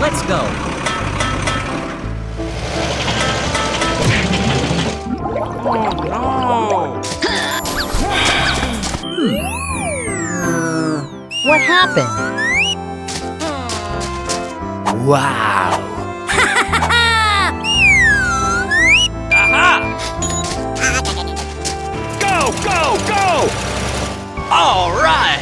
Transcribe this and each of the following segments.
Let's go. Oh, no. What happened? Wow. Aha! Go, go, go! All right!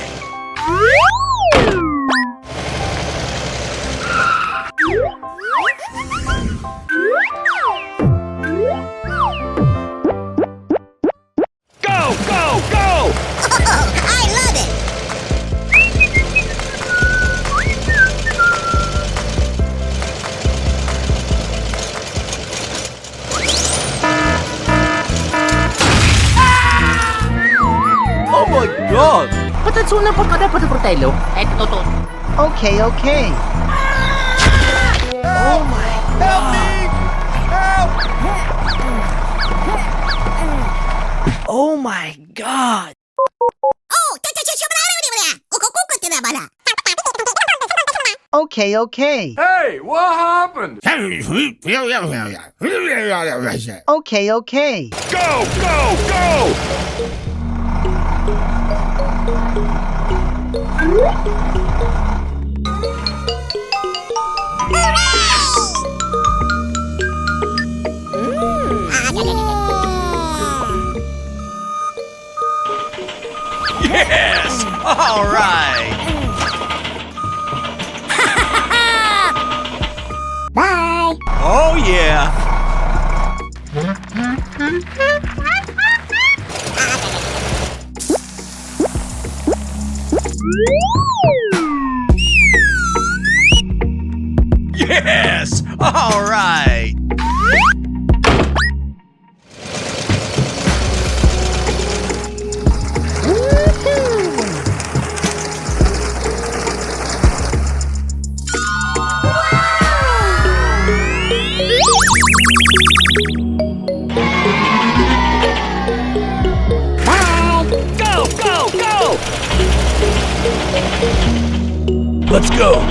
Go, go, go! I love it! Oh my god! Patatsunan po kada patapurtelo. Totoo. Okay, okay. Oh my Help me! Help! Oh my god! Oh, cha-cha-cha-cha-blah-blah-blah-blah. Na bala. Okay, okay. Hey, what happened? Okay, okay. Go, go, go! Yes! All right! Bye! Oh, yeah! Yes! All right! Go, go, go! Let's go!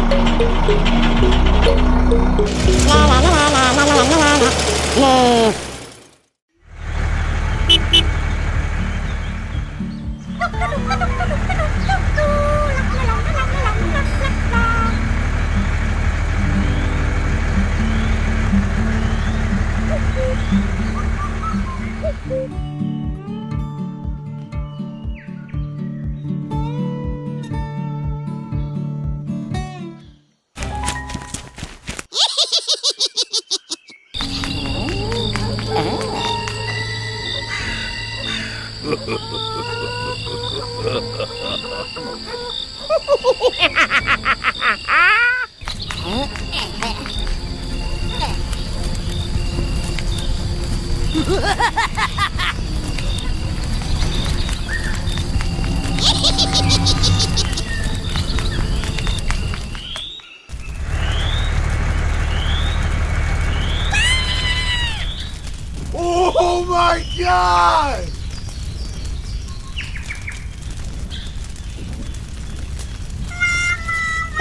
Oh my God!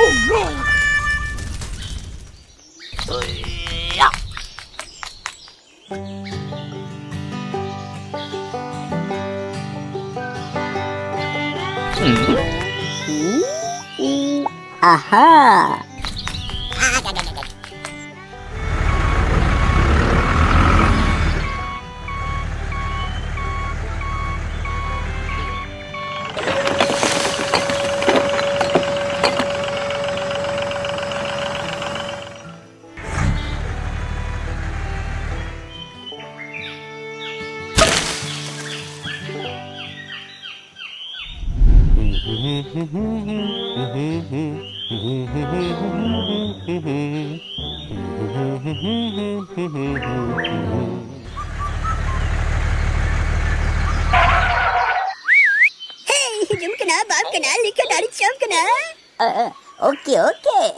Oh no! Aha! Hey, jom ka na, baam ka na, lika na, jom ka na. Okay, okay.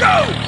go!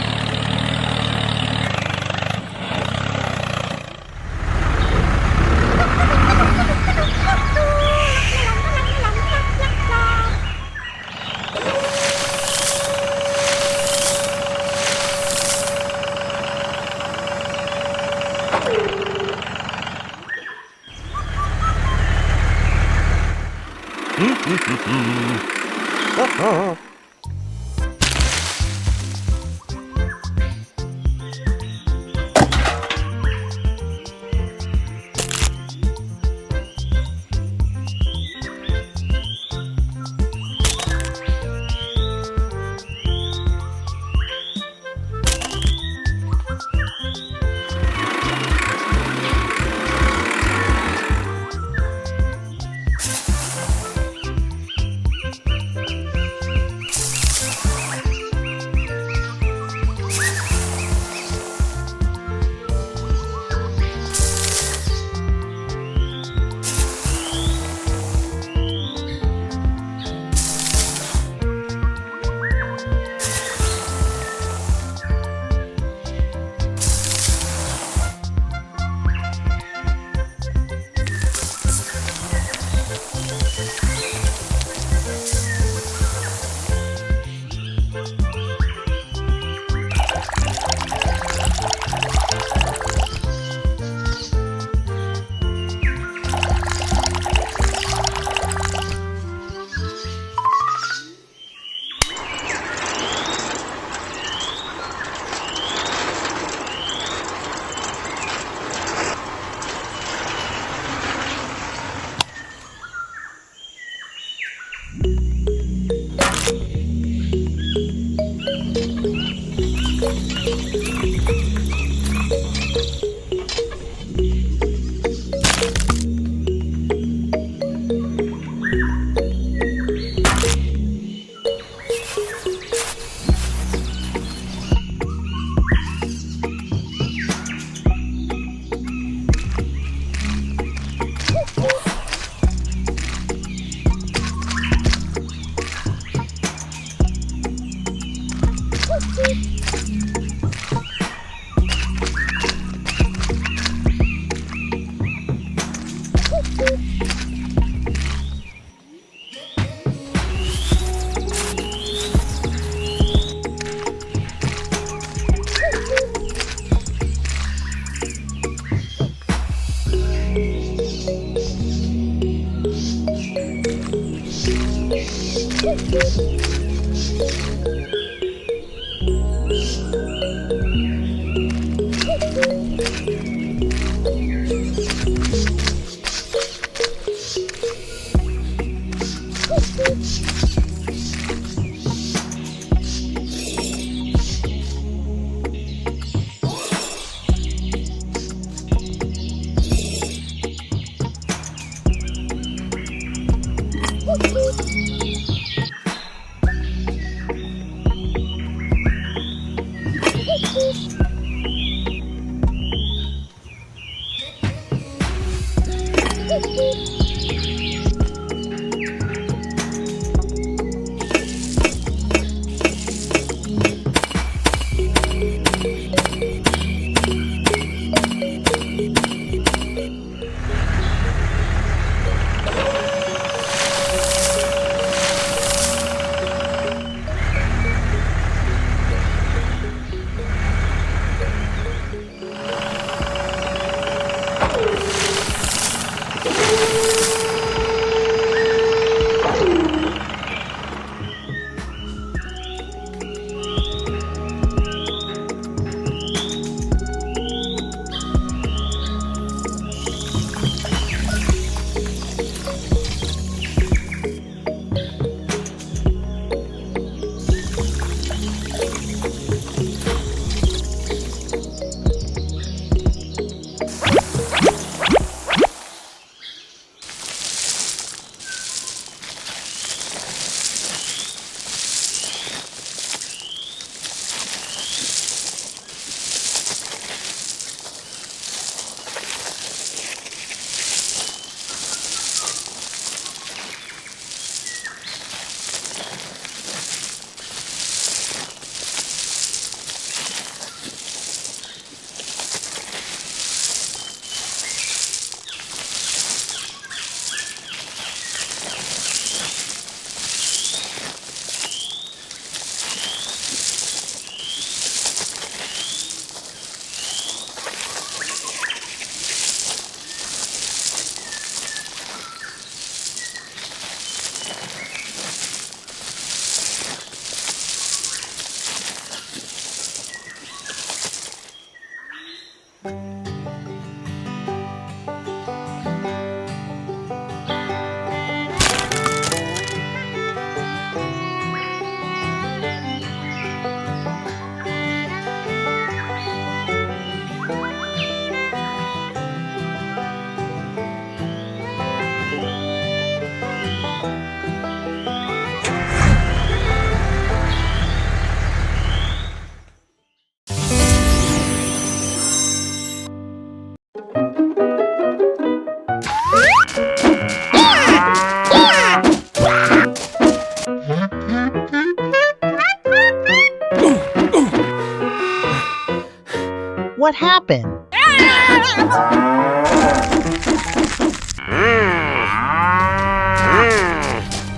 What happened?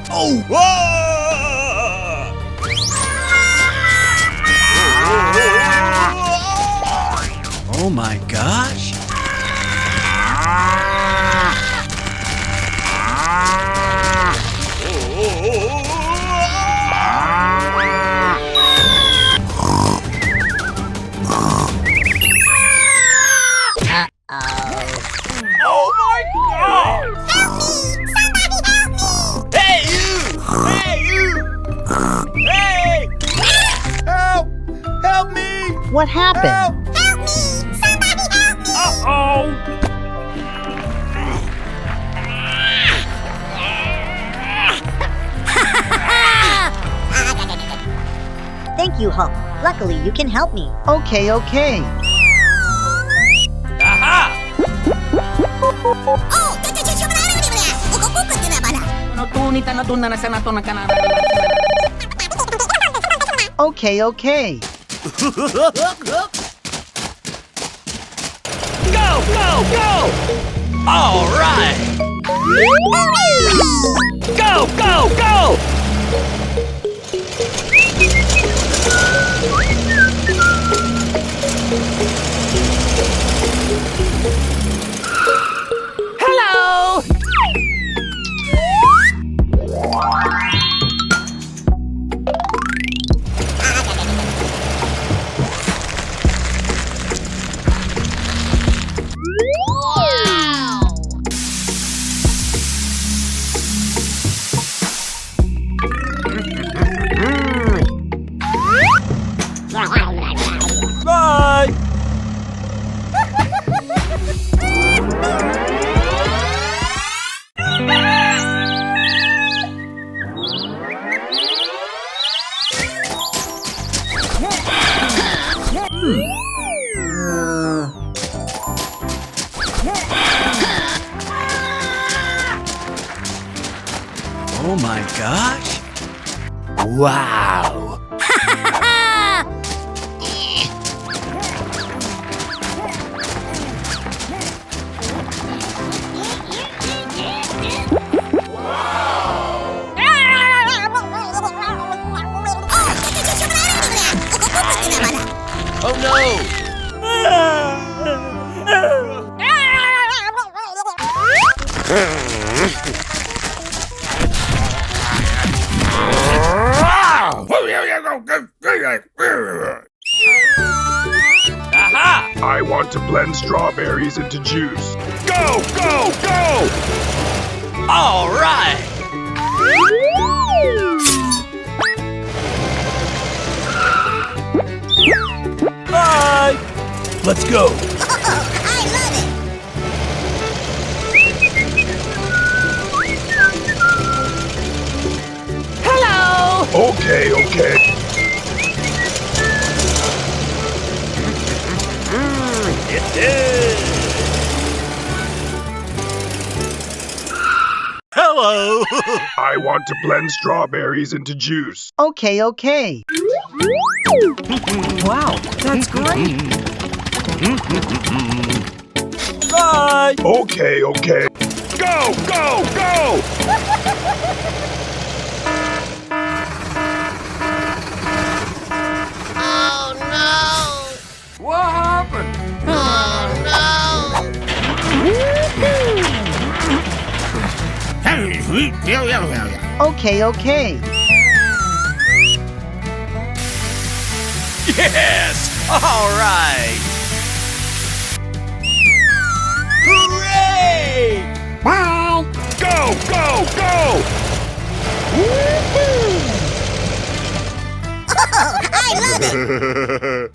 Oh! Oh my gosh! Oh my God! Hey you! Hey you! Hey! Help! Help me! What happened? Uh-oh! Thank you, Hulk. Luckily, you can help me. Okay, okay. Aha! Tunita na doon na nasa nato ng kanan. Okay, okay. Go! Go! Go! All right! Go! Go! Go! Hello! Bye! Oh my gosh! Wow! Oh no! Aha! I want to blend strawberries into juice. Go! Go! Go! All right! Bye! Let's go! Hello! Okay, okay. It is! Hello! I want to blend strawberries into juice. Okay, okay. Wow, that's great! Bye! Okay, okay. Go! Go! Go! What happened? Okay, okay. Yes! All right! Hooray! Bye. Go! Go! Go! I love it.